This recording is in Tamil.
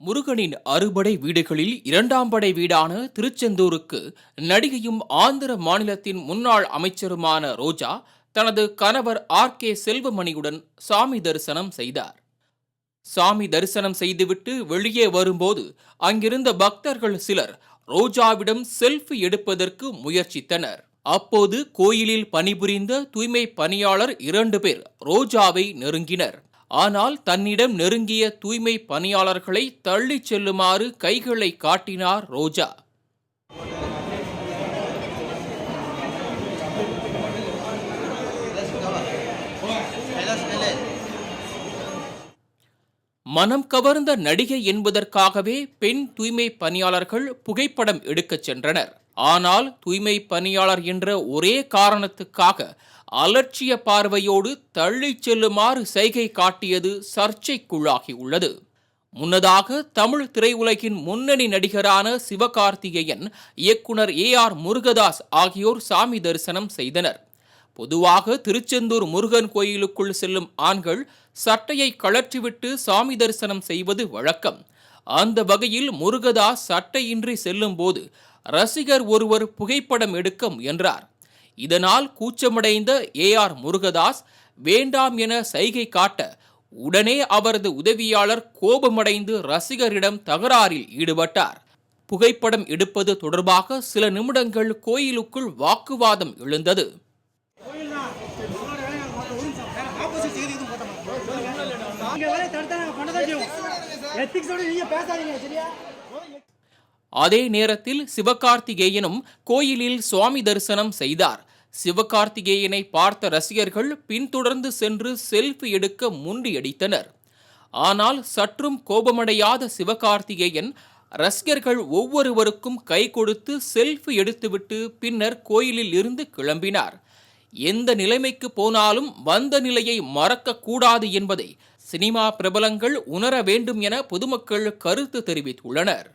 முருகனின் அறுபடை வீடுகளில் இரண்டாம் படை வீடான திருச்செந்தூருக்கு நடிகையும் ஆந்திர மாநிலத்தின் முன்னாள் அமைச்சருமான ரோஜா தனது கணவர் கே செல்வமணியுடன் சாமி தரிசனம் செய்தார். சாமி தரிசனம் செய்துவிட்டு வெளியே வரும்போது அங்கிருந்த பக்தர்கள் சிலர் ரோஜாவிடம் செல்ஃபி எடுப்பதற்கு முயற்சித்தனர். அப்போது கோயிலில் பணிபுரிந்த தூய்மை பணியாளர் 2 பேர் ரோஜாவை நெருங்கினர். ஆனால் தன்னிடம் நெருங்கிய தூய்மை பணியாளர்களை தள்ளிச் செல்லுமாறு கைகளை காட்டினார் ரோஜா. மனம் கவர்ந்த நடிகை என்பதற்காகவே பெண் தூய்மை பணியாளர்கள் புகைப்படம் எடுக்கச் சென்றனர். ஆனால் தூய்மை பணியாளர் என்ற ஒரே காரணத்துக்காக அலட்சிய பார்வையோடு தள்ளிச் செல்லுமாறு சைகை காட்டியது சர்ச்சைக்குள்ளாகியுள்ளது. முன்னதாக தமிழ் திரையுலகின் முன்னணி நடிகரான சிவகார்த்திகேயன், இயக்குனர் முருகதாஸ் ஆகியோர் சாமி தரிசனம் செய்தனர். பொதுவாக திருச்செந்தூர் முருகன் கோயிலுக்குள் செல்லும் ஆண்கள் சட்டையை கழற்றிவிட்டு சாமி தரிசனம் செய்வது வழக்கம். அந்த வகையில் முருகதாஸ் சட்டையின்றி செல்லும் போது ரசிகர் ஒருவர் புகைப்படம் எடுக்க முயன்றார். இதனால் கூச்சமடைந்த முருகதாஸ் வேண்டாம் என சைகை காட்ட உடனே அவரது உதவியாளர் கோபமடைந்து ரசிகரிடம் தகராறில் ஈடுபட்டார். புகைப்படம் எடுப்பது தொடர்பாக சில நிமிடங்கள் கோயிலுக்குள் வாக்குவாதம் எழுந்தது. அதே நேரத்தில் சிவகார்த்திகேயனும் கோயிலில் சுவாமி தரிசனம் செய்தார். சிவகார்த்திகேயனை பார்த்த ரசிகர்கள் பின்தொடர்ந்து சென்று செல்ஃபி எடுக்க முண்டியடித்தனர். ஆனால் சற்றும் கோபமடையாத சிவகார்த்திகேயன் ரசிகர்கள் ஒவ்வொருவருக்கும் கை கொடுத்து செல்ஃபி எடுத்துவிட்டு பின்னர் கோயிலில் இருந்து கிளம்பினார். எந்த நிலைமைக்கு போனாலும் வந்த நிலையை மறக்கக்கூடாது என்பதை சினிமா பிரபலங்கள் உணர வேண்டும் என பொதுமக்கள் கருத்து தெரிவித்துள்ளனர்.